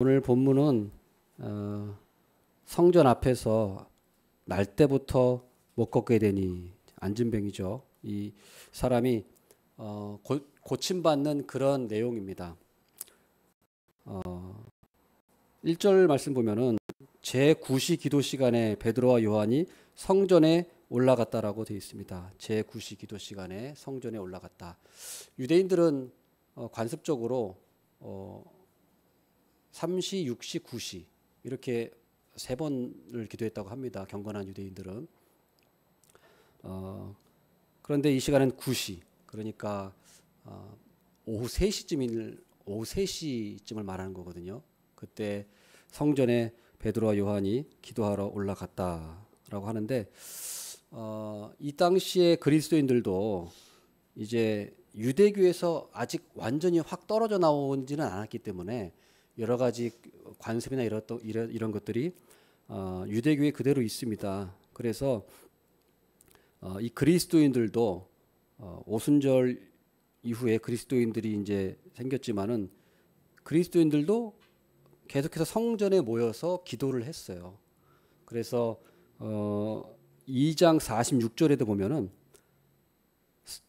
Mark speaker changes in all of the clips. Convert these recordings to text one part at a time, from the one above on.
Speaker 1: 오늘 본문은 성전 앞에서 날 때부터 못 걷게 되니 안진병이죠. 이 사람이 고침받는 그런 내용입니다. 1절 말씀 보면은 제9시 기도 시간에 베드로와 요한이 성전에 올라갔다라고 되어 있습니다. 제9시 기도 시간에 성전에 올라갔다. 유대인들은 관습적으로 3시, 6시, 9시 이렇게 세 번을 기도했다고 합니다. 경건한 유대인들은. 그런데 이 시간은 9시, 그러니까 오후 3시쯤을 말하는 거거든요. 그때 성전에 베드로와 요한이 기도하러 올라갔다라고 하는데 이 당시에 그리스도인들도 이제 유대교에서 아직 완전히 확 떨어져 나오지는 않았기 때문에 여러 가지 관습이나 이런 것들이 유대교에 그대로 있습니다. 그래서 이 그리스도인들도 오순절 이후에 그리스도인들이 이제 생겼지만은 그리스도인들도 계속해서 성전에 모여서 기도를 했어요. 그래서 2장 46절에도 보면은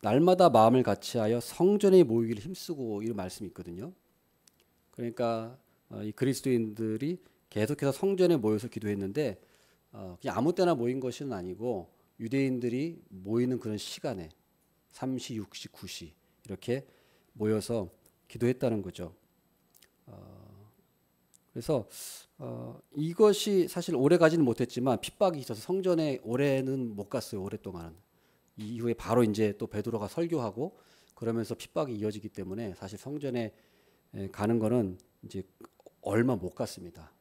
Speaker 1: 날마다 마음을 같이하여 성전에 모이기를 힘쓰고 이런 말씀이 있거든요. 그러니까 이 그리스도인들이 계속해서 성전에 모여서 기도했는데 그냥 아무 때나 모인 것은 아니고 유대인들이 모이는 그런 시간에 3시, 6시, 9시 이렇게 모여서 기도했다는 거죠. 그래서 이것이 사실 오래 가지는 못했지만 핍박이 있어서 성전에 오래는 못 갔어요. 오랫동안은. 이후에 바로 이제 또 베드로가 설교하고 그러면서 핍박이 이어지기 때문에 사실 성전에 가는 거는 이제 얼마 못 갔습니다.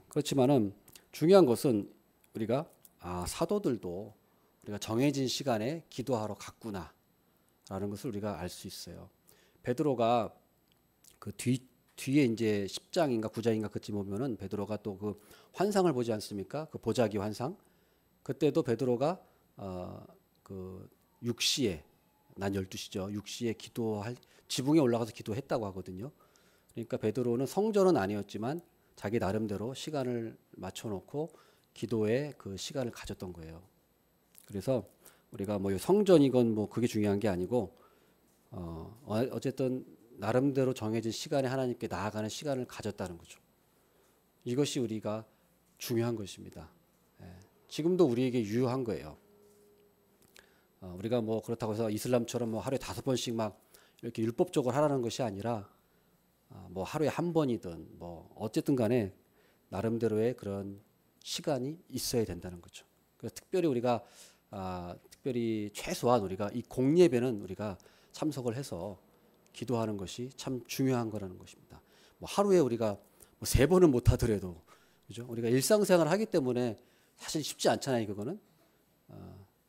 Speaker 1: 그렇지만은 중요한 것은 우리가 사도들도 우리가 정해진 시간에 기도하러 갔구나라는 것을 우리가 알 수 있어요. 베드로가 그 뒤에 이제 10장인가 9장인가 그쯤 보면은 베드로가 또 그 환상을 보지 않습니까? 그 보자기 환상. 그때도 베드로가 그 6시에 난 12시죠. 6시에 지붕에 올라가서 기도했다고 하거든요. 그러니까 베드로는 성전은 아니었지만 자기 나름대로 시간을 맞춰놓고 기도에 그 시간을 가졌던 거예요. 그래서 우리가 뭐 성전이건 뭐 그게 중요한 게 아니고 어쨌든 나름대로 정해진 시간에 하나님께 나아가는 시간을 가졌다는 거죠. 이것이 우리가 중요한 것입니다. 지금도 우리에게 유효한 거예요. 우리가 뭐 그렇다고 해서 이슬람처럼 뭐 하루에 5번씩 막 이렇게 율법적으로 하라는 것이 아니라 뭐 하루에 한 번이든 뭐 어쨌든 간에 나름대로의 그런 시간이 있어야 된다는 거죠. 그래서 특별히 우리가 특별히 최소한 우리가 이 공예배는 우리가 참석을 해서 기도하는 것이 참 중요한 거라는 것입니다. 뭐 하루에 우리가 뭐 3번은 못 하더라도 그죠? 우리가 일상생활을 하기 때문에 사실 쉽지 않잖아요, 그거는.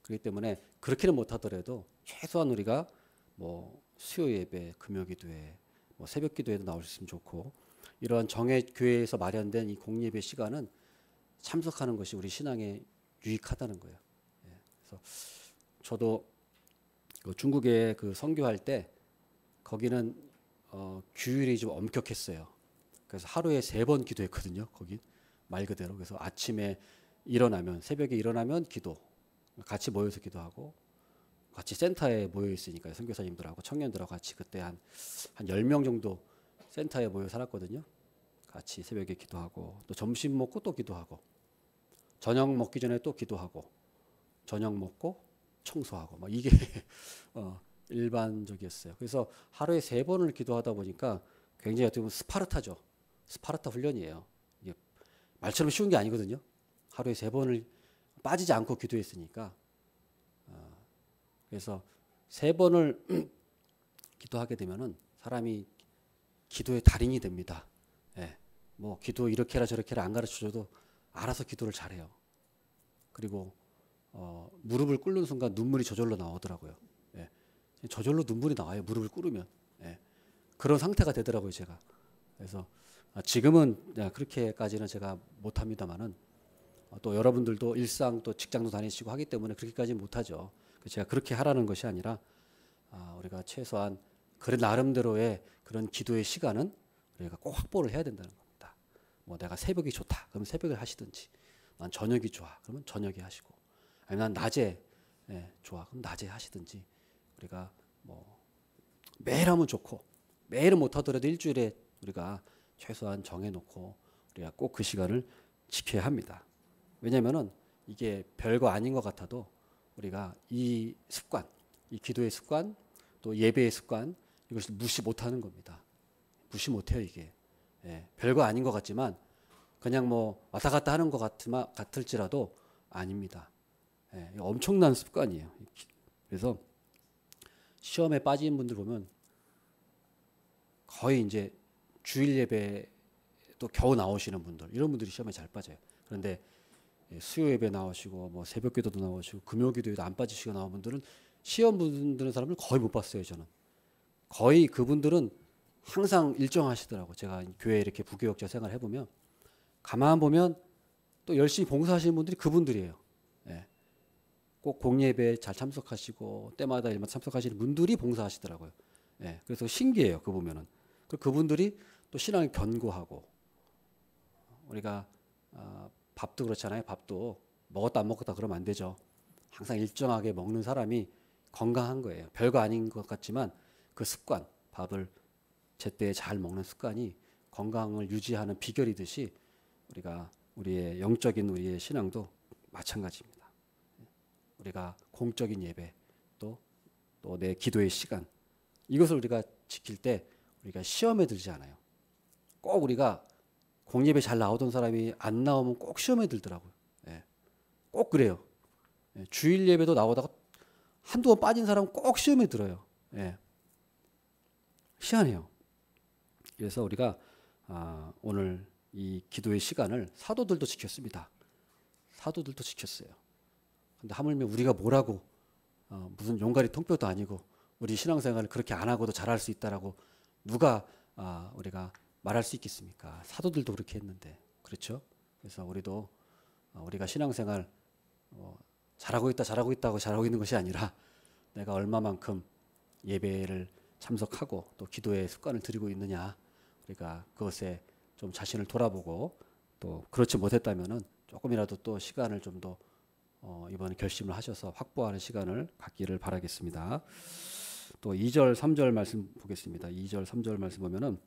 Speaker 1: 그렇기 때문에 그렇게는 못 하더라도 최소한 우리가 뭐 수요 예배, 금요 기도회, 뭐 새벽 기도회도 나올 수 있으면 좋고 이러한 교회에서 마련된 이 공예배 시간은 참석하는 것이 우리 신앙에 유익하다는 거예요. 그래서 저도 그 중국에 그 선교할 때 거기는 규율이 좀 엄격했어요. 그래서 하루에 3번 기도했거든요. 거긴 말 그대로. 그래서 아침에 일어나면 새벽에 일어나면 기도. 같이 모여서 기도하고 같이 센터에 모여 있으니까 선교사님들하고 청년들하고 같이 그때 한 10명 정도 센터에 모여 살았거든요. 같이 새벽에 기도하고 또 점심 먹고 또 기도하고 저녁 먹기 전에 또 기도하고 저녁 먹고 청소하고 막 이게 일반적이었어요. 그래서 하루에 3번을 기도하다 보니까 굉장히 어떻게 보면 스파르타죠. 스파르타 훈련이에요. 이게 말처럼 쉬운 게 아니거든요. 하루에 3번을 빠지지 않고 기도했으니까. 그래서 3번을 기도하게 되면은 사람이 기도의 달인이 됩니다. 뭐 기도 이렇게 해라 저렇게 해라 안 가르쳐줘도 알아서 기도를 잘해요. 그리고 무릎을 꿇는 순간 눈물이 저절로 나오더라고요. 저절로 눈물이 나와요. 무릎을 꿇으면. 그런 상태가 되더라고요, 제가. 그래서 지금은 그렇게까지는 제가 못합니다만은 또 여러분들도 일상 또 직장도 다니시고 하기 때문에 그렇게까지는 못하죠. 제가 그렇게 하라는 것이 아니라 우리가 최소한 그런 나름대로의 그런 기도의 시간은 우리가 꼭 확보를 해야 된다는 겁니다. 뭐 내가 새벽이 좋다. 그러면 새벽에 하시든지. 난 저녁이 좋아. 그러면 저녁에 하시고. 아니 난 낮에 좋아. 그럼 낮에 하시든지. 우리가 뭐 매일 하면 좋고 매일은 못 하더라도 일주일에 우리가 최소한 정해놓고 우리가 꼭 그 시간을 지켜야 합니다. 왜냐하면은 이게 별거 아닌 것 같아도 우리가 이 습관, 이 기도의 습관, 또 예배의 습관 이것을 무시 못하는 겁니다. 무시 못해요 이게. 별거 아닌 것 같지만 그냥 뭐 왔다 갔다 하는 것 같을지라도 아닙니다. 엄청난 습관이에요. 그래서 시험에 빠진 분들 보면 거의 이제 주일 예배 또 겨우 나오시는 분들 이런 분들이 시험에 잘 빠져요. 그런데 수요 예배 나오시고 뭐 새벽 기도도 나오시고 금요 기도에도 안 빠지시고 나온 분들은 시험 드는 사람을 거의 못 봤어요. 저는 거의 그분들은 항상 일정하시더라고. 제가 교회 이렇게 부교역자 생활 해보면 가만 보면 또 열심히 봉사하시는 분들이 그분들이에요. 꼭 공예배에 잘 참석하시고 때마다 일만 참석하시는 분들이 봉사하시더라고요. 그래서 신기해요. 그 보면은 그분들이 또 신앙이 견고하고 우리가 밥도 그렇잖아요. 밥도 먹었다 안 먹었다 그러면 안 되죠. 항상 일정하게 먹는 사람이 건강한 거예요. 별거 아닌 것 같지만 그 습관, 밥을 제때에 잘 먹는 습관이 건강을 유지하는 비결이듯이 우리가 우리의 영적인 우리의 신앙도 마찬가지입니다. 우리가 공적인 예배 또 내 기도의 시간 이것을 우리가 지킬 때 우리가 시험에 들지 않아요. 꼭 우리가 공예배 잘 나오던 사람이 안 나오면 꼭 시험에 들더라고요. 꼭 그래요. 주일 예배도 나오다가 한두 번 빠진 사람은 꼭 시험에 들어요. 희한해요. 그래서 우리가 오늘 이 기도의 시간을 사도들도 지켰습니다. 사도들도 지켰어요. 근데 하물며 우리가 뭐라고 무슨 용가리 통뼈도 아니고 우리 신앙생활을 그렇게 안 하고도 잘할 수 있다라고 누가 우리가 말할 수 있겠습니까? 사도들도 그렇게 했는데 그렇죠? 그래서 우리도 우리가 신앙생활 잘하고 있다고 잘하고 있는 것이 아니라 내가 얼마만큼 예배를 참석하고 또 기도의 습관을 들이고 있느냐 우리가 그것에 좀 자신을 돌아보고 또 그렇지 못했다면은 조금이라도 또 시간을 좀 더 이번에 결심을 하셔서 확보하는 시간을 갖기를 바라겠습니다. 또 2절 3절 말씀 보겠습니다. 2절 3절 말씀 보면은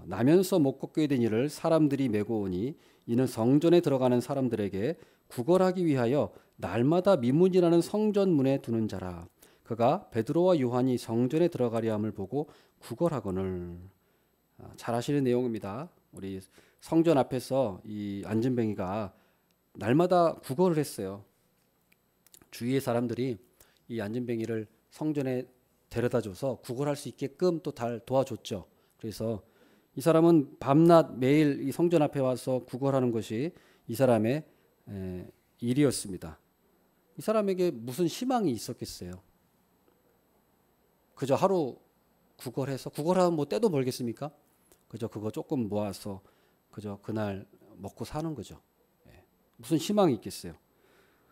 Speaker 1: 나면서 못 걷게 된 이를 사람들이 메고 오니 이는 성전에 들어가는 사람들에게 구걸하기 위하여 날마다 미문이라는 성전 문에 두는 자라. 그가 베드로와 요한이 성전에 들어가려 함을 보고 구걸하거늘. 잘 아시는 내용입니다. 우리 성전 앞에서 이 안진뱅이가 날마다 구걸을 했어요. 주위의 사람들이 이 안진뱅이를 성전에 데려다줘서 구걸할 수 있게끔 또 도와줬죠. 그래서 이 사람은 밤낮 매일 이 성전 앞에 와서 구걸하는 것이 이 사람의 일이었습니다. 이 사람에게 무슨 희망이 있었겠어요? 그저 하루 구걸해서 구걸하면 뭐 때도 벌겠습니까? 그저 그거 조금 모아서 그저 그날 먹고 사는 거죠. 무슨 희망이 있겠어요?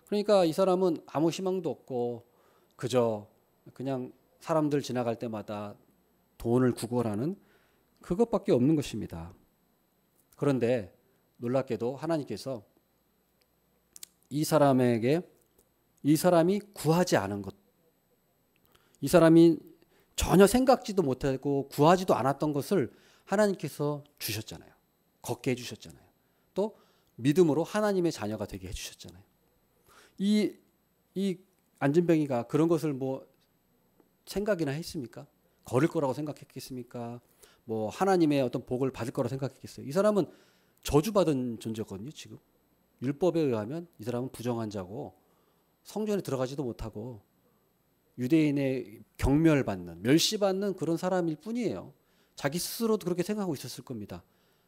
Speaker 1: 그러니까 이 사람은 아무 희망도 없고 그저 그냥 사람들 지나갈 때마다 돈을 구걸하는 그것밖에 없는 것입니다. 그런데 놀랍게도 하나님께서 이 사람에게 이 사람이 구하지 않은 것, 이 사람이 전혀 생각지도 못하고 구하지도 않았던 것을 하나님께서 주셨잖아요. 걷게 해주셨잖아요. 또 믿음으로 하나님의 자녀가 되게 해주셨잖아요. 이 안진뱅이가 그런 것을 뭐 생각이나 했습니까? 걸을 거라고 생각했겠습니까? 뭐 하나님의 어떤 복을 받을 거라고 생각했겠어요? 이 사람은 저주받은 존재거든요. 지금 율법에 의하면 이 사람은 부정한 자고 성전에 들어가지도 못하고 유대인의 경멸받는 멸시받는 그런 사람일 뿐이에요. 자기 스스로도 그렇게 생각하고 있었을 겁니다.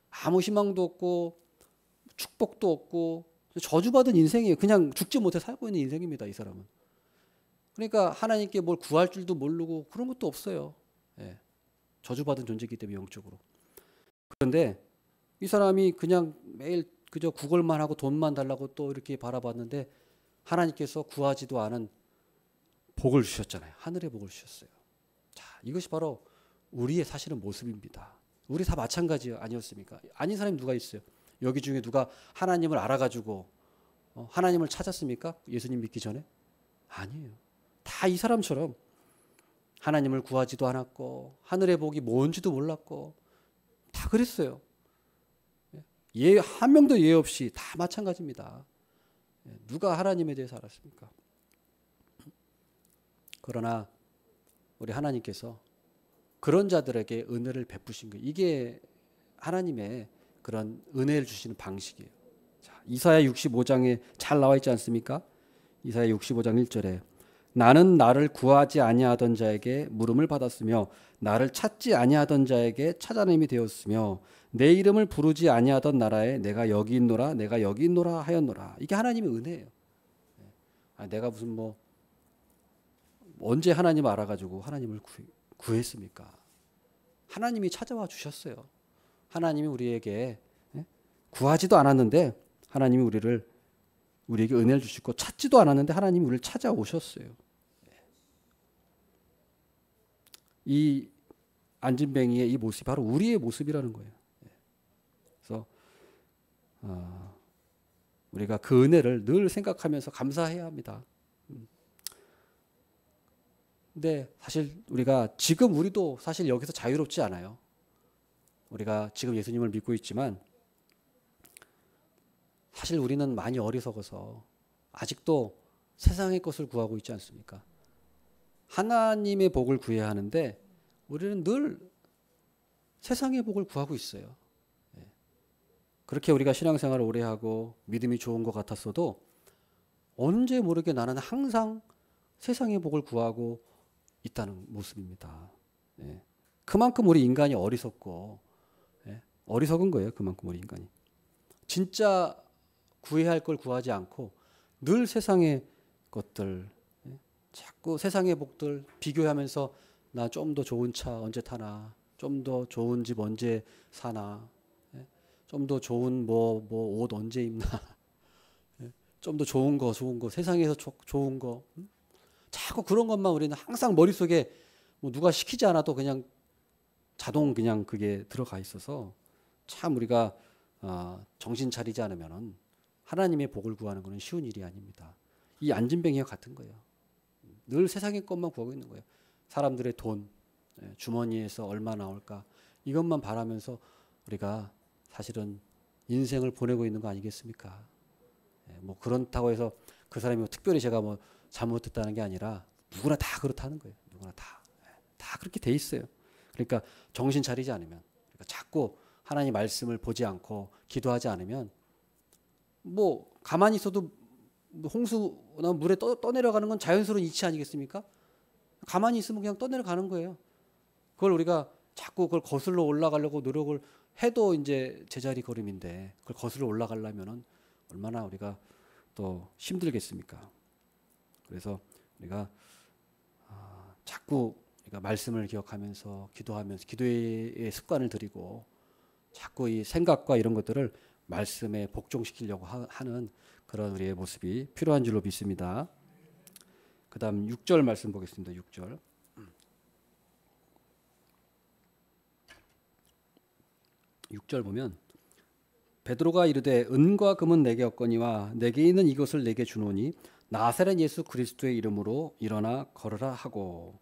Speaker 1: 아무 희망도 없고 축복도 없고 저주받은 인생이에요. 그냥 죽지 못해 살고 있는 인생입니다. 이 사람은. 그러니까 하나님께 뭘 구할 줄도 모르고 그런 것도 없어요. 저주받은 존재이기 때문에 영적으로. 그런데 이 사람이 그냥 매일 그저 구걸만 하고 돈만 달라고 또 이렇게 바라봤는데 하나님께서 구하지도 않은 복을 주셨잖아요. 하늘의 복을 주셨어요. 자, 이것이 바로 우리의 사실은 모습입니다. 우리 다 마찬가지 아니었습니까? 아닌 사람이 누가 있어요? 여기 중에 누가 하나님을 알아가지고 하나님을 찾았습니까? 예수님 믿기 전에? 아니에요. 다 이 사람처럼 하나님을 구하지도 않았고 하늘의 복이 뭔지도 몰랐고 다 그랬어요. 한 명도 예외 없이 다 마찬가지입니다. 누가 하나님에 대해서 알았습니까? 그러나 우리 하나님께서 그런 자들에게 은혜를 베푸신 거예요. 이게 하나님의 그런 은혜를 주시는 방식이에요. 자, 이사야 65장에 잘 나와 있지 않습니까? 이사야 65장 1절에 나는 나를 구하지 아니하던 자에게 물음을 받았으며 나를 찾지 아니하던 자에게 찾아냄이 되었으며 내 이름을 부르지 아니하던 나라에 내가 여기 있노라 내가 여기 있노라 하였노라. 이게 하나님의 은혜예요. 내가 무슨 뭐 언제 하나님 알아가지고 하나님을 구했습니까? 하나님이 찾아와 주셨어요. 하나님이 우리에게 구하지도 않았는데 하나님이 우리에게 은혜를 주시고 찾지도 않았는데 하나님이 우리를 찾아오셨어요. 이 안진뱅이의 이 모습이 바로 우리의 모습이라는 거예요. 그래서 우리가 그 은혜를 늘 생각하면서 감사해야 합니다. 근데 사실 우리도 사실 여기서 자유롭지 않아요. 우리가 지금 예수님을 믿고 있지만 사실 우리는 많이 어리석어서 아직도 세상의 것을 구하고 있지 않습니까? 하나님의 복을 구해야 하는데 우리는 늘 세상의 복을 구하고 있어요. 그렇게 우리가 신앙생활을 오래 하고 믿음이 좋은 것 같았어도 언제 모르게 나는 항상 세상의 복을 구하고 있다는 모습입니다. 그만큼 우리 인간이 어리석고 어리석은 거예요. 그만큼 우리 인간이 진짜 구해야 할 걸 구하지 않고 늘 세상의 것들 자꾸 세상의 복들 비교하면서 나 좀 더 좋은 차 언제 타나, 좀 더 좋은 집 언제 사나, 좀 더 좋은 뭐 옷 언제 입나, 좀 더 좋은 거 세상에서 좋은 거 자꾸 그런 것만 우리는 항상 머릿속에 뭐 누가 시키지 않아도 그냥 자동 그냥 그게 들어가 있어서 참 우리가 정신 차리지 않으면은 하나님의 복을 구하는 것은 쉬운 일이 아닙니다. 이 안진뱅이와 같은 거예요. 늘 세상의 것만 구하고 있는 거예요. 사람들의 돈, 주머니에서 얼마 나올까 이것만 바라면서 우리가 사실은 인생을 보내고 있는 거 아니겠습니까? 뭐 그렇다고 해서 그 사람이 특별히 제가 뭐 잘못했다는 게 아니라 누구나 다 그렇다는 거예요. 누구나 다 그렇게 돼 있어요. 그러니까 정신 차리지 않으면 그러니까 자꾸 하나님 말씀을 보지 않고 기도하지 않으면 뭐 가만히 있어도 홍수나 물에 떠내려가는 건 자연스러운 이치 아니겠습니까? 가만히 있으면 그냥 떠내려가는 거예요. 그걸 우리가 자꾸 그걸 거슬러 올라가려고 노력을 해도 이제 제자리 걸음인데 그걸 거슬러 올라가려면은 얼마나 우리가 또 힘들겠습니까? 그래서 우리가 자꾸 우리가 말씀을 기억하면서 기도하면서 기도의 습관을 들이고 자꾸 이 생각과 이런 것들을 말씀에 복종시키려고 하는 그런 우리의 모습이 필요한 줄로 믿습니다. 그 다음 6절 말씀 보겠습니다. 6절. 6절 보면 베드로가 이르되 은과 금은 내게 없거니와 내게 있는 이것을 내게 주노니 나사렛 예수 그리스도의 이름으로 일어나 걸으라 하고.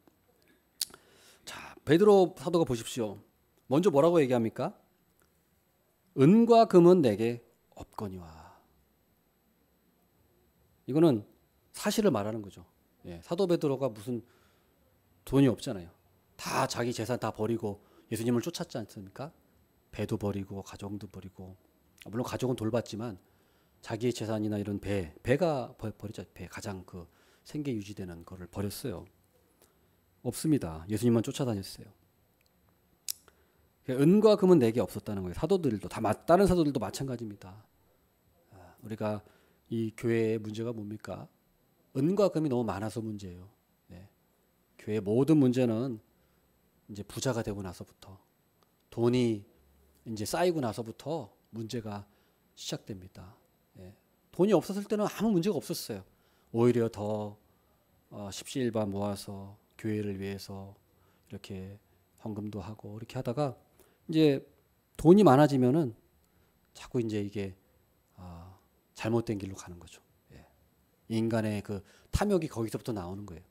Speaker 1: 자, 베드로 사도가 보십시오. 먼저 뭐라고 얘기합니까? 은과 금은 내게 없거니와. 이거는 사실을 말하는 거죠. 사도 베드로가 무슨 돈이 없잖아요. 다 자기 재산 다 버리고 예수님을 쫓았지 않습니까? 배도 버리고 가정도 버리고, 물론 가족은 돌봤지만 자기의 재산이나 이런 배가 버리죠. 배 가장 그 생계 유지되는 거를 버렸어요. 없습니다. 예수님만 쫓아다녔어요. 은과 금은 내게 없었다는 거예요. 사도들도 다른 사도들도 마찬가지입니다. 우리가 이 교회의 문제가 뭡니까? 은과 금이 너무 많아서 문제예요. 교회의 모든 문제는 이제 부자가 되고 나서부터 돈이 이제 쌓이고 나서부터 문제가 시작됩니다. 돈이 없었을 때는 아무 문제가 없었어요. 오히려 더 십시일반 모아서 교회를 위해서 이렇게 헌금도 하고 이렇게 하다가 이제 돈이 많아지면은 자꾸 이제 이게 잘못된 길로 가는 거죠. 예. 인간의 그 탐욕이 거기서부터 나오는 거예요.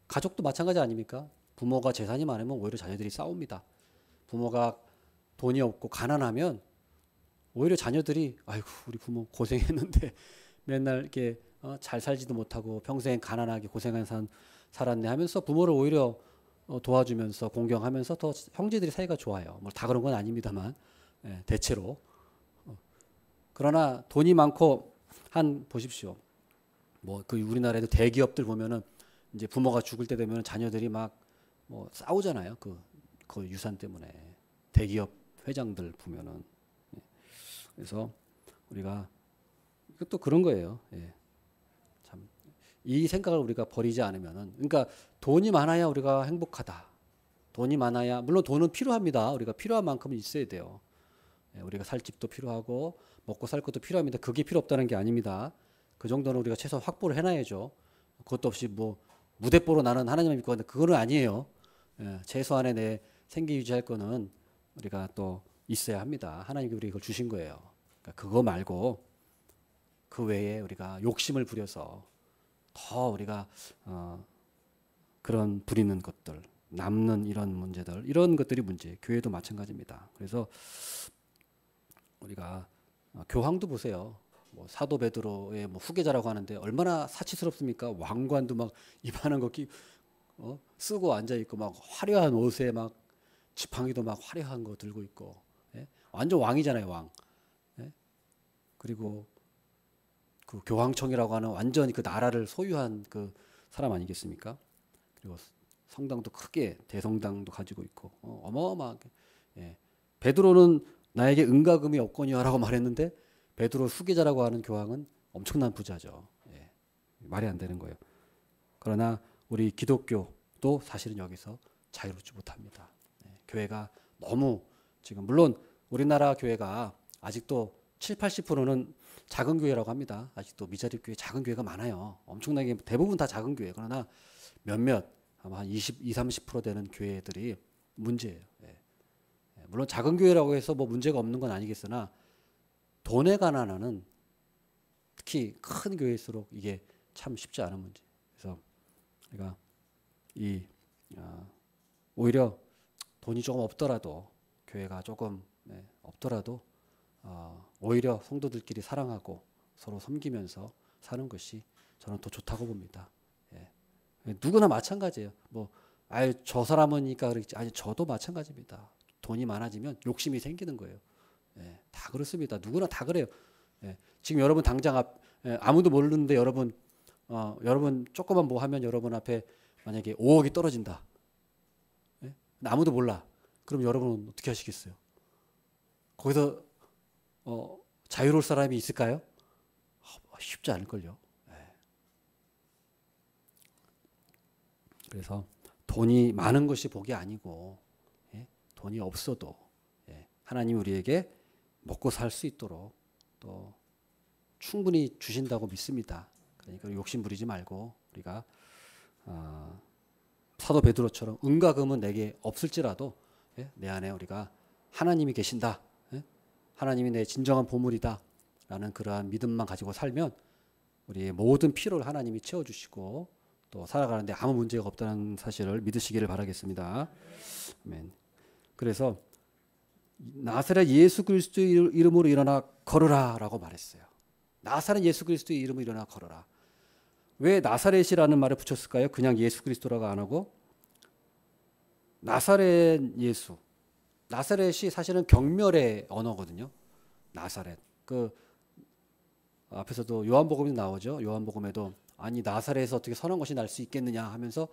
Speaker 1: 가족도 마찬가지 아닙니까? 부모가 재산이 많으면 오히려 자녀들이 싸웁니다. 부모가 돈이 없고 가난하면 오히려 자녀들이 아이고 우리 부모 고생했는데 맨날 이렇게 잘 살지도 못하고 평생 가난하게 살았네 하면서 부모를 오히려 도와주면서 공경하면서 더 형제들이 사이가 좋아요. 뭐 다 그런 건 아닙니다만 예, 대체로. 그러나 돈이 많고 보십시오. 뭐 그 우리나라에도 대기업들 보면은 이제 부모가 죽을 때 되면 자녀들이 막 뭐 싸우잖아요. 그 유산 때문에 대기업 회장들 보면은. 그래서 우리가 이것도 그런 거예요. 예. 참 이 생각을 우리가 버리지 않으면은, 그러니까 돈이 많아야 우리가 행복하다. 돈이 많아야, 물론 돈은 필요합니다. 우리가 필요한 만큼은 있어야 돼요. 예, 우리가 살 집도 필요하고 먹고 살 것도 필요합니다. 그게 필요 없다는 게 아닙니다. 그 정도는 우리가 최소한 확보를 해놔야죠. 그것도 없이 뭐 무대뽀로 나는 하나님을 믿고 하는데 그거는 아니에요. 예, 최소한의 내 생계 유지할 거는 우리가 또 있어야 합니다. 하나님이 우리 이걸 주신 거예요. 그러니까 그거 말고 그 외에 우리가 욕심을 부려서 더 우리가 그런 부리는 것들, 남는 이런 문제들, 이런 것들이 문제. 교회도 마찬가지입니다. 그래서 우리가 교황도 보세요. 뭐 사도 베드로의 뭐 후계자라고 하는데 얼마나 사치스럽습니까? 왕관도 막 이만한 거 쓰고 앉아 있고 막 화려한 옷에 막 지팡이도 막 화려한 거 들고 있고, 예? 완전 왕이잖아요, 왕. 예? 그리고 그 교황청이라고 하는 완전히 그 나라를 소유한 그 사람 아니겠습니까? 그리고 성당도 크게 대성당도 가지고 있고 어마어마하게. 예. 베드로는 나에게 은가금이 없거니와라고 말했는데 베드로 후계자라고 하는 교황은 엄청난 부자죠. 예. 말이 안 되는 거예요. 그러나 우리 기독교도 사실은 여기서 자유롭지 못합니다. 예. 교회가 너무 지금 물론 우리나라 교회가 아직도 7, 80%는 작은 교회라고 합니다. 아직도 미자립 교회 작은 교회가 많아요. 엄청나게 대부분 다 작은 교회. 그러나 몇몇 아마 한 20, 30% 되는 교회들이 문제예요. 예. 물론 작은 교회라고 해서 뭐 문제가 없는 건 아니겠으나 돈에 관한 한은 특히 큰 교회일수록 이게 참 쉽지 않은 문제. 그래서 우리가 오히려 돈이 조금 없더라도 교회가 조금 없더라도 오히려 성도들끼리 사랑하고 서로 섬기면서 사는 것이 저는 더 좋다고 봅니다. 예. 누구나 마찬가지예요. 뭐 저 사람이니까 그렇지. 아니 저도 마찬가지입니다. 돈이 많아지면 욕심이 생기는 거예요. 예. 다 그렇습니다. 누구나 다 그래요. 예. 지금 여러분 당장 아무도 모르는데 여러분 조금만 뭐 하면 여러분 앞에 만약에 5억이 떨어진다. 예? 아무도 몰라. 그럼 여러분은 어떻게 하시겠어요? 거기서 자유로울 사람이 있을까요? 쉽지 않을걸요. 예. 그래서 돈이 많은 것이 복이 아니고, 예? 돈이 없어도 하나님 우리에게 먹고 살 수 있도록 또 충분히 주신다고 믿습니다. 그러니까 욕심 부리지 말고 우리가 사도 베드로처럼 은과 금은 내게 없을지라도 내 안에 우리가 하나님이 계신다. 하나님이 내 진정한 보물이다. 라는 그러한 믿음만 가지고 살면 우리의 모든 필요를 하나님이 채워주시고 또 살아가는데 아무 문제가 없다는 사실을 믿으시기를 바라겠습니다. 아멘. 그래서 나사렛 예수 그리스도의 이름으로 일어나 걸으라 라고 말했어요. 나사렛 예수 그리스도의 이름으로 일어나 걸으라. 왜 나사렛이라는 말을 붙였을까요? 그냥 예수 그리스도라고 안 하고 나사렛 예수. 나사렛이 사실은 경멸의 언어거든요. 나사렛. 그 앞에서도 요한복음에 나오죠. 요한복음에도 아니 나사렛에서 어떻게 선한 것이 날 수 있겠느냐 하면서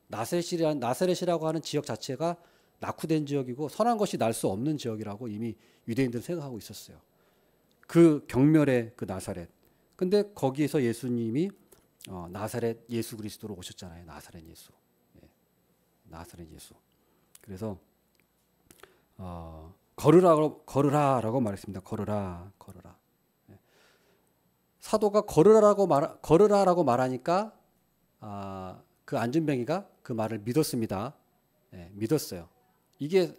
Speaker 1: 나사렛이라고 하는 지역 자체가 낙후된 지역이고 선한 것이 날 수 없는 지역이라고 이미 유대인들은 생각하고 있었어요. 그 경멸의 그 나사렛. 근데 거기에서 예수님이 나사렛 예수 그리스도로 오셨잖아요. 나사렛 예수. 예. 나사렛 예수. 그래서 걸으라라고 말했습니다. 걸으라. 예. 사도가 걸으라라고 말하니까 그 안진뱅이가 그 말을 믿었습니다. 예, 믿었어요. 이게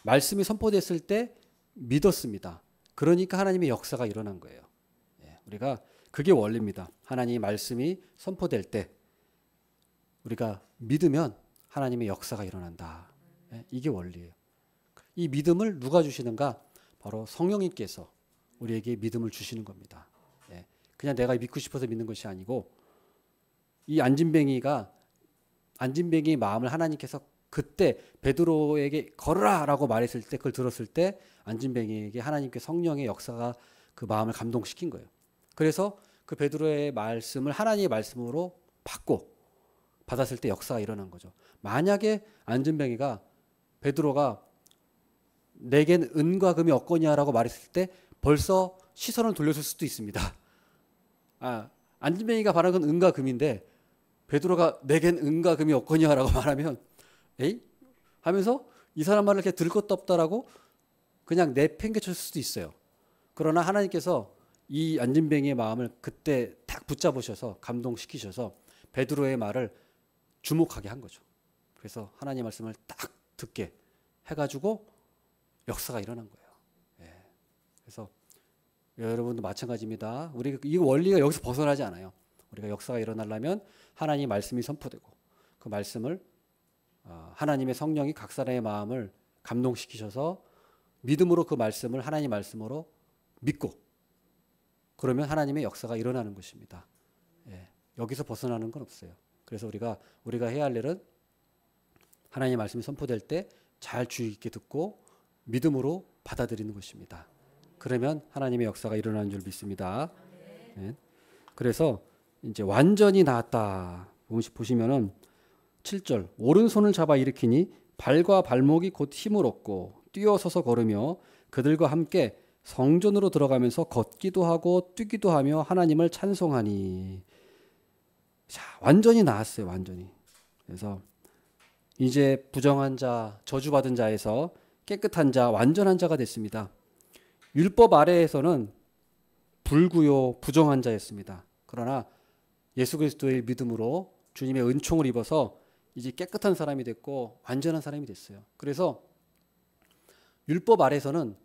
Speaker 1: 말씀이 선포됐을 때 믿었습니다. 그러니까 하나님의 역사가 일어난 거예요. 우리가 그게 원리입니다. 하나님의 말씀이 선포될 때 우리가 믿으면 하나님의 역사가 일어난다. 이게 원리예요. 이 믿음을 누가 주시는가? 바로 성령님께서 우리에게 믿음을 주시는 겁니다. 그냥 내가 믿고 싶어서 믿는 것이 아니고 이 안진뱅이의 마음을 하나님께서 그때 베드로에게 걸으라라고 말했을 때 그걸 들었을 때 안진뱅이에게 하나님께 성령의 역사가 그 마음을 감동시킨 거예요. 그래서 그 베드로의 말씀을 하나님의 말씀으로 받았을 때 역사가 일어난 거죠. 만약에 안진뱅이가 베드로가 내겐 은과 금이 없거냐라고 말했을 때 벌써 시선을 돌렸을 수도 있습니다. 안진뱅이가 말한 건 은과 금인데 베드로가 내겐 은과 금이 없거냐라고 말하면 에이? 하면서 이 사람 말을 이렇게 들 것도 없다라고 그냥 내팽개쳤을 수도 있어요. 그러나 하나님께서 이 안진뱅이의 마음을 그때 딱 붙잡으셔서 감동시키셔서 베드로의 말을 주목하게 한 거죠. 그래서 하나님의 말씀을 딱 듣게 해가지고 역사가 일어난 거예요. 그래서 여러분도 마찬가지입니다. 우리 이 원리가 여기서 벗어나지 않아요. 우리가 역사가 일어나려면 하나님의 말씀이 선포되고 그 말씀을 하나님의 성령이 각 사람의 마음을 감동시키셔서 믿음으로 그 말씀을 하나님의 말씀으로 믿고 그러면 하나님의 역사가 일어나는 것입니다. 여기서 벗어나는 건 없어요. 그래서 우리가 해야 할 일은 하나님의 말씀이 선포될 때 잘 주의 깊게 듣고 믿음으로 받아들이는 것입니다. 그러면 하나님의 역사가 일어나는 줄 믿습니다. 그래서 이제 완전히 나았다. 보시면은 7절 오른손을 잡아 일으키니 발과 발목이 곧 힘을 얻고 뛰어서서 걸으며 그들과 함께 성전으로 들어가면서 걷기도 하고 뛰기도 하며 하나님을 찬송하니. 자, 완전히 나았어요. 완전히. 그래서 이제 부정한 자, 저주받은 자에서 깨끗한 자, 완전한 자가 됐습니다. 율법 아래에서는 불구요, 부정한 자였습니다. 그러나 예수 그리스도의 믿음으로 주님의 은총을 입어서 이제 깨끗한 사람이 됐고 완전한 사람이 됐어요. 그래서 율법 아래에서는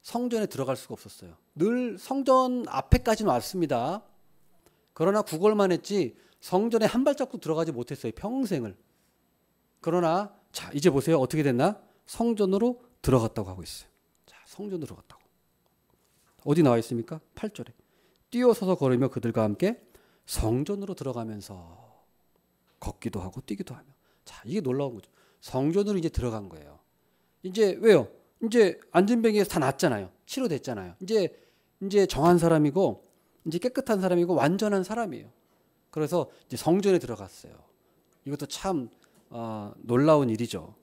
Speaker 1: 성전에 들어갈 수가 없었어요. 늘 성전 앞에까지는 왔습니다. 그러나 구걸만 했지 성전에 한 발자국 들어가지 못했어요. 평생을. 그러나 자 이제 보세요. 어떻게 됐나? 성전으로 들어갔다고 하고 있어요. 자, 성전으로 들어갔다고. 어디 나와 있습니까? 8절에. 뛰어서서 걸으며 그들과 함께 성전으로 들어가면서 걷기도 하고 뛰기도 하며. 자, 이게 놀라운 거죠. 성전으로 이제 들어간 거예요. 이제 왜요? 이제 안진뱅이에서 다 났잖아요. 치료됐잖아요. 이제 정한 사람이고 이제 깨끗한 사람이고 완전한 사람이에요. 그래서 이제 성전에 들어갔어요. 이것도 참 놀라운 일이죠.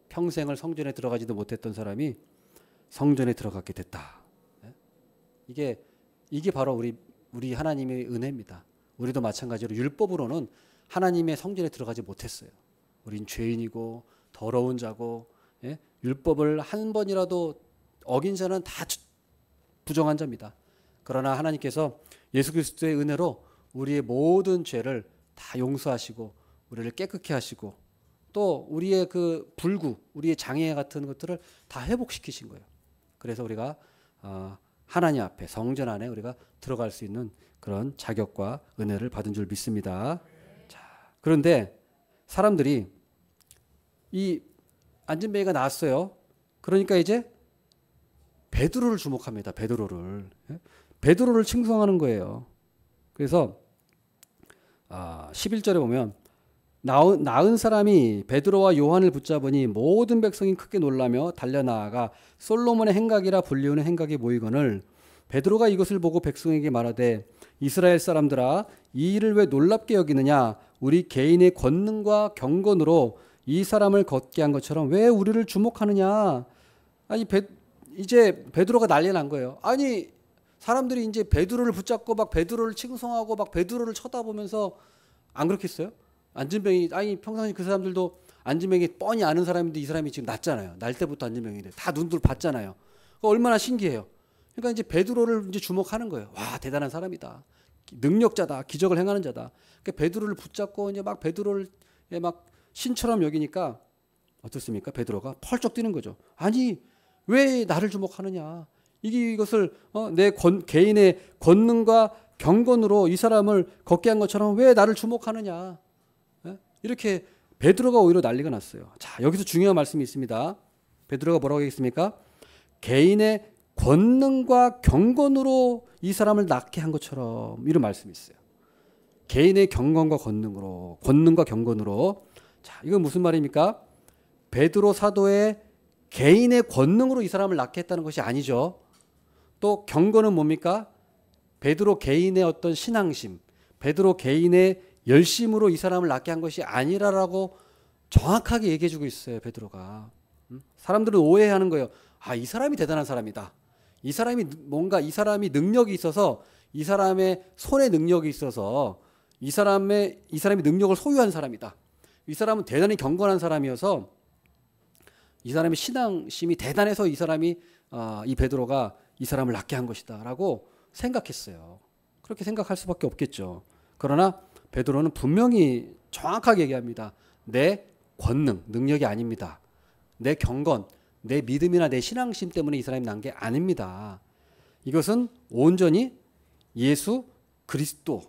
Speaker 1: 평생을 성전에 들어가지도 못했던 사람이 성전에 들어가게 됐다. 이게 바로 우리 하나님의 은혜입니다. 우리도 마찬가지로 율법으로는 하나님의 성전에 들어가지 못했어요. 우린 죄인이고 더러운 자고 율법을 한 번이라도 어긴 자는 다 부정한 자입니다. 그러나 하나님께서 예수 그리스도의 은혜로 우리의 모든 죄를 다 용서하시고 우리를 깨끗게 하시고 또 우리의 그 불구, 우리의 장애 같은 것들을 다 회복시키신 거예요. 그래서 우리가 하나님 앞에 성전 안에 우리가 들어갈 수 있는 그런 자격과 은혜를 받은 줄 믿습니다. 자, 그런데 사람들이 이 안진뱅이가 나왔어요. 그러니까 이제 베드로를 주목합니다. 베드로를 칭송하는 거예요. 그래서 11절에 보면 나은 사람이 베드로와 요한을 붙잡으니 모든 백성이 크게 놀라며 달려나아가 솔로몬의 행각이라 불리우는 행각에 모이거늘 베드로가 이것을 보고 백성에게 말하되 이스라엘 사람들아 이 일을 왜 놀랍게 여기느냐 우리 개인의 권능과 경건으로 이 사람을 걷게 한 것처럼 왜 우리를 주목하느냐. 아니 이제 베드로가 난리 난 거예요. 아니 사람들이 이제 베드로를 붙잡고 막 베드로를 칭송하고 막 베드로를 쳐다보면서 안 그렇겠어요? 안진뱅이 아니 평상시 그 사람들도 안진뱅이 뻔히 아는 사람인데 이 사람이 지금 났잖아요. 날 때부터 안진뱅이인데 다 눈들 봤잖아요. 얼마나 신기해요. 그러니까 이제 베드로를 이제 주목하는 거예요. 와 대단한 사람이다. 능력자다. 기적을 행하는 자다. 그러니까 베드로를 붙잡고 이제 막 베드로를 막 신처럼 여기니까 어떻습니까? 베드로가 펄쩍 뛰는 거죠. 아니 왜 나를 주목하느냐? 이것을 내 개인의 권능과 경건으로 이 사람을 걷게 한 것처럼 왜 나를 주목하느냐? 예? 이렇게 베드로가 오히려 난리가 났어요. 자, 여기서 중요한 말씀이 있습니다. 베드로가 뭐라고 했습니까? 개인의 권능과 경건으로 이 사람을 낳게 한 것처럼, 이런 말씀이 있어요. 개인의 경건과 권능으로, 권능과 경건으로. 자, 이건 무슨 말입니까? 베드로 사도의 개인의 권능으로 이 사람을 낳게 했다는 것이 아니죠. 또 경건은 뭡니까? 베드로 개인의 어떤 신앙심, 베드로 개인의 열심으로 이 사람을 낳게 한 것이 아니라라고 정확하게 얘기해 주고 있어요, 베드로가. 사람들은 오해하는 거예요. 아, 이 사람이 대단한 사람이다. 이 사람이 능력이 있어서, 이 사람의 손에 능력이 있어서 이 사람이 능력을 소유한 사람이다. 이 사람은 대단히 경건한 사람이어서 이 사람의 신앙심이 대단해서 이 베드로가 이 사람을 낳게 한 것이다라고 생각했어요. 그렇게 생각할 수밖에 없겠죠. 그러나 베드로는 분명히 정확하게 얘기합니다. 내 권능, 능력이 아닙니다. 내 경건, 내 믿음이나 내 신앙심 때문에 이 사람이 난 게 아닙니다. 이것은 온전히 예수 그리스도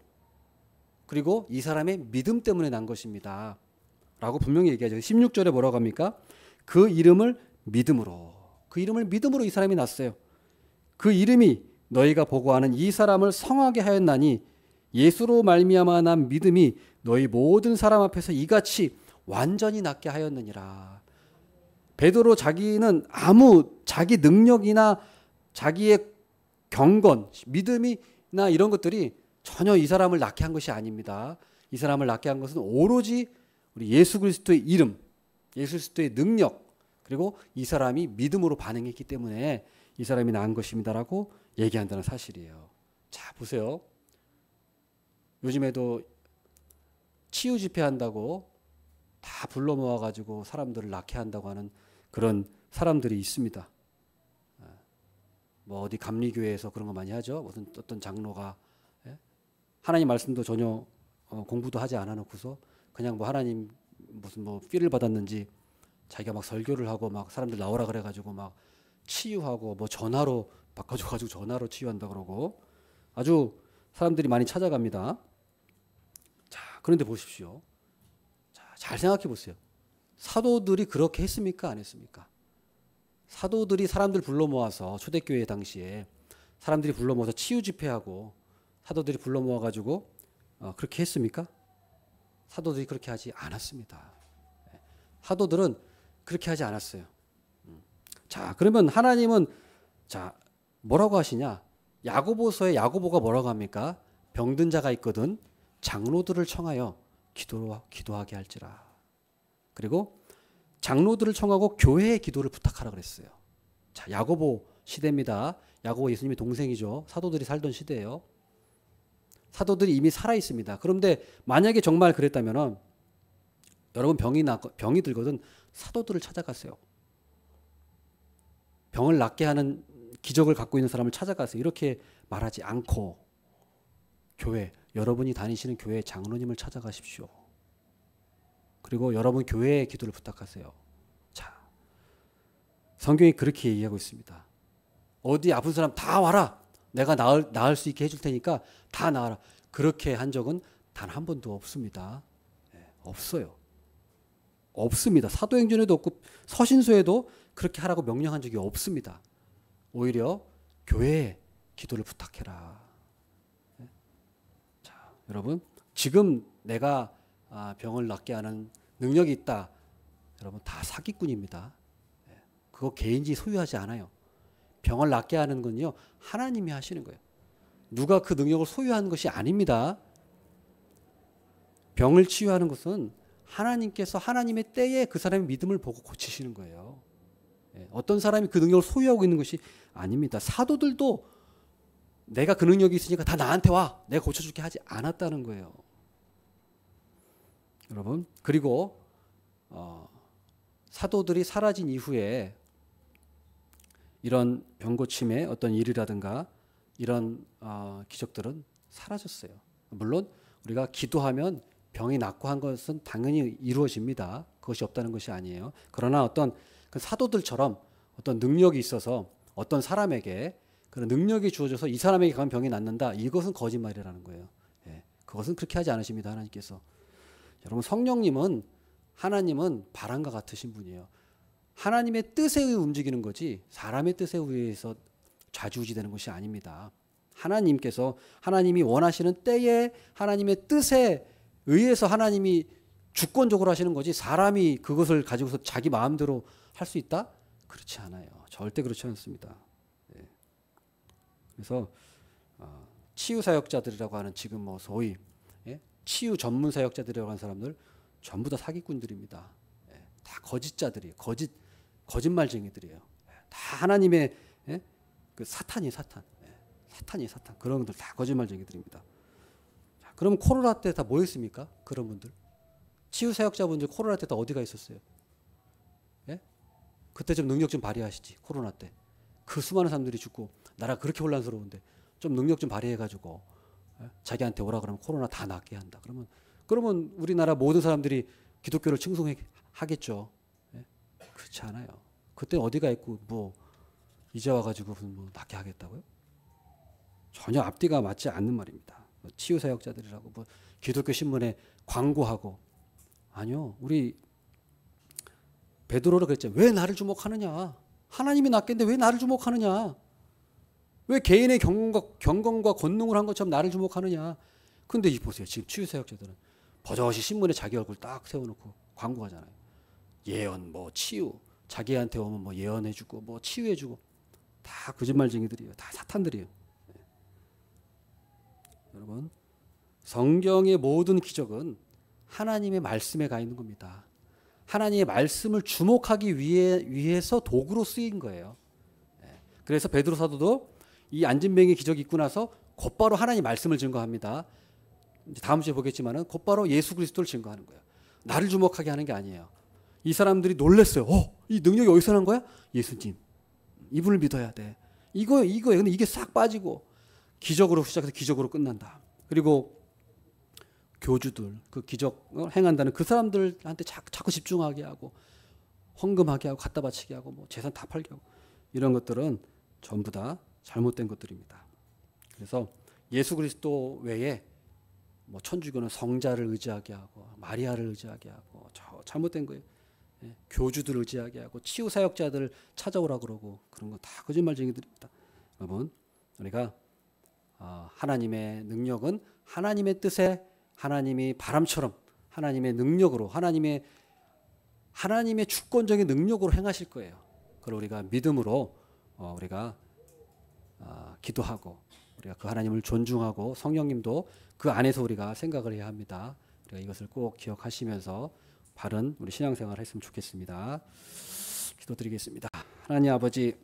Speaker 1: 그리고 이 사람의 믿음 때문에 난 것입니다. 라고 분명히 얘기하죠. 16절에 뭐라고 합니까? 그 이름을 믿음으로 이 사람이 났어요. 그 이름이 너희가 보고하는 이 사람을 성하게 하였나니 예수로 말미암아 난 믿음이 너희 모든 사람 앞에서 이같이 완전히 낫게 하였느니라. 베드로 자기는 자기 능력이나 자기의 경건, 믿음이나 이런 것들이 전혀 이 사람을 낫게 한 것이 아닙니다. 이 사람을 낫게 한 것은 오로지 우리 예수 그리스도의 이름, 예수 그리스도의 능력, 그리고 이 사람이 믿음으로 반응했기 때문에 이 사람이 나은 것입니다라고 얘기한다는 사실이에요. 자, 보세요. 요즘에도 치유 집회한다고 다 불러 모아가지고 사람들을 낫게 한다고 하는 그런 사람들이 있습니다. 뭐 어디 감리교회에서 그런 거 많이 하죠. 무슨 어떤 장로가 하나님 말씀도 전혀 공부도 하지 않아 놓고서 그냥 뭐 하나님 무슨 뭐 피를 받았는지 자기가 막 설교를 하고 막 사람들 나오라 그래가지고 막 치유하고 뭐 전화로 바꿔줘가지고 전화로 치유한다 그러고 아주 사람들이 많이 찾아갑니다. 자, 그런데 보십시오. 자, 잘 생각해 보세요. 사도들이 그렇게 했습니까? 안 했습니까? 사도들이 사람들 불러 모아서 초대교회 당시에 사람들이 불러 모아서 치유 집회하고 사도들이 불러 모아가지고 그렇게 했습니까? 사도들이 그렇게 하지 않았습니다. 사도들은 그렇게 하지 않았어요. 자, 그러면 하나님은 자 뭐라고 하시냐? 야고보서에 야고보가 뭐라고 합니까? 병든 자가 있거든 장로들을 청하여 기도하게 할지라. 그리고 장로들을 청하고 교회의 기도를 부탁하라 그랬어요. 자, 야고보 시대입니다. 야고보 예수님의 동생이죠. 사도들이 살던 시대예요. 사도들이 이미 살아 있습니다. 그런데 만약에 정말 그랬다면은 여러분 병이 들거든 사도들을 찾아갔어요. 병을 낫게 하는 기적을 갖고 있는 사람을 찾아가세요. 이렇게 말하지 않고 여러분이 다니시는 교회 장로님을 찾아가십시오. 그리고 여러분 교회의 기도를 부탁하세요. 자, 성경이 그렇게 얘기하고 있습니다. 어디 아픈 사람 다 와라. 내가 나을 수 있게 해줄 테니까 다 나와라. 그렇게 한 적은 단 한 번도 없습니다. 없어요. 없습니다. 사도행전에도 없고 서신서에도 그렇게 하라고 명령한 적이 없습니다. 오히려 교회에 기도를 부탁해라. 자, 여러분 지금 내가 병을 낫게 하는 능력이 있다. 여러분 다 사기꾼입니다. 그거 개인이 소유하지 않아요. 병을 낫게 하는 건요 하나님이 하시는 거예요. 누가 그 능력을 소유하는 것이 아닙니다. 병을 치유하는 것은 하나님께서 하나님의 때에 그 사람의 믿음을 보고 고치시는 거예요. 어떤 사람이 그 능력을 소유하고 있는 것이 아닙니다. 사도들도 내가 그 능력이 있으니까 다 나한테 와. 내가 고쳐줄게 하지 않았다는 거예요. 여러분 그리고 사도들이 사라진 이후에 이런 병고침의 어떤 일이라든가 이런 기적들은 사라졌어요. 물론 우리가 기도하면 병이 낫고 한 것은 당연히 이루어집니다. 그것이 없다는 것이 아니에요. 그러나 어떤 그 사도들처럼 어떤 능력이 있어서 어떤 사람에게 그런 능력이 주어져서 이 사람에게 가면 병이 낫는다. 이것은 거짓말이라는 거예요. 예, 그것은 그렇게 하지 않으십니다. 하나님께서. 여러분 성령님은 하나님은 바람과 같으신 분이에요. 하나님의 뜻에 의해 움직이는 거지 사람의 뜻에 의해서 좌지우지되는 것이 아닙니다. 하나님께서 하나님이 원하시는 때에 하나님의 뜻에 의해서 하나님이 주권적으로 하시는 거지 사람이 그것을 가지고서 자기 마음대로 할 수 있다? 그렇지 않아요. 절대 그렇지 않습니다. 예. 그래서 치유 사역자들이라고 하는 지금 뭐 소위 치유 전문 사역자들이라고 하는 사람들 전부 다 사기꾼들입니다. 예. 다 거짓자들이에요. 거짓말쟁이들이에요. 예. 다 하나님의 그 사탄이 사탄. 사탄이 사탄. 그런 분들 다 거짓말쟁이들입니다. 자, 그럼 코로나 때 다 뭐 했습니까? 그런 분들. 치유 사역자분들 코로나 때 다 어디가 있었어요? 예? 그때 좀 능력 좀 발휘하시지. 코로나 때. 그 수많은 사람들이 죽고 나라가 그렇게 혼란스러운데 좀 능력 좀 발휘해가지고 자기한테 오라 그러면 코로나 다 낫게 한다. 그러면 우리나라 모든 사람들이 기독교를 칭송하겠죠. 예? 그렇지 않아요. 그때 어디가 있고 뭐 이제 와가지고 뭐 낫게 하겠다고요? 전혀 앞뒤가 맞지 않는 말입니다. 치유 사역자들이라고 뭐 기독교 신문에 광고하고 아니요. 우리 베드로를 그랬죠. 왜 나를 주목하느냐? 하나님이 낫겠는데 왜 나를 주목하느냐? 왜 개인의 경건과 권능을 한 것처럼 나를 주목하느냐? 근데 이 보세요. 지금 치유 사역자들은 버젓이 신문에 자기 얼굴 딱 세워놓고 광고하잖아요. 예언, 뭐 치유, 자기한테 오면 뭐 예언해주고 뭐 치유해주고 다 거짓말쟁이들이에요. 다 사탄들이에요. 네. 여러분 성경의 모든 기적은 하나님의 말씀에 가 있는 겁니다. 하나님의 말씀을 주목하기 위해서 도구로 쓰인 거예요. 네. 그래서 베드로 사도도 이 안진뱅이 기적이 있고 나서 곧바로 하나님 말씀을 증거합니다. 이제 다음 주에 보겠지만은 곧바로 예수 그리스도를 증거하는 거예요. 나를 주목하게 하는 게 아니에요. 이 사람들이 놀랐어요. 이 능력이 어디서 난 거야? 예수님. 이분을 믿어야 돼. 이거예요. 근데 이게 싹 빠지고 기적으로 시작해서 기적으로 끝난다. 그리고 교주들 그 기적을 행한다는 그 사람들한테 자꾸 집중하게 하고 헌금하게 하고 갖다 바치게 하고 뭐 재산 다 팔게 하고 이런 것들은 전부 다 잘못된 것들입니다. 그래서 예수 그리스도 외에 뭐 천주교는 성자를 의지하게 하고 마리아를 의지하게 하고 잘못된 거예요. 예, 교주들을 의지하게 하고 치유 사역자들을 찾아오라 그러고 그런 거 다 거짓말쟁이들입니다. 여러분 우리가 하나님의 능력은 하나님의 뜻에 하나님이 바람처럼 하나님의 능력으로 하나님의 주권적인 능력으로 행하실 거예요. 그걸 우리가 믿음으로 우리가 기도하고 우리가 그 하나님을 존중하고 성령님도 그 안에서 우리가 생각을 해야 합니다. 우리가 이것을 꼭 기억하시면서 바른 우리 신앙생활을 했으면 좋겠습니다. 기도드리겠습니다. 하나님 아버지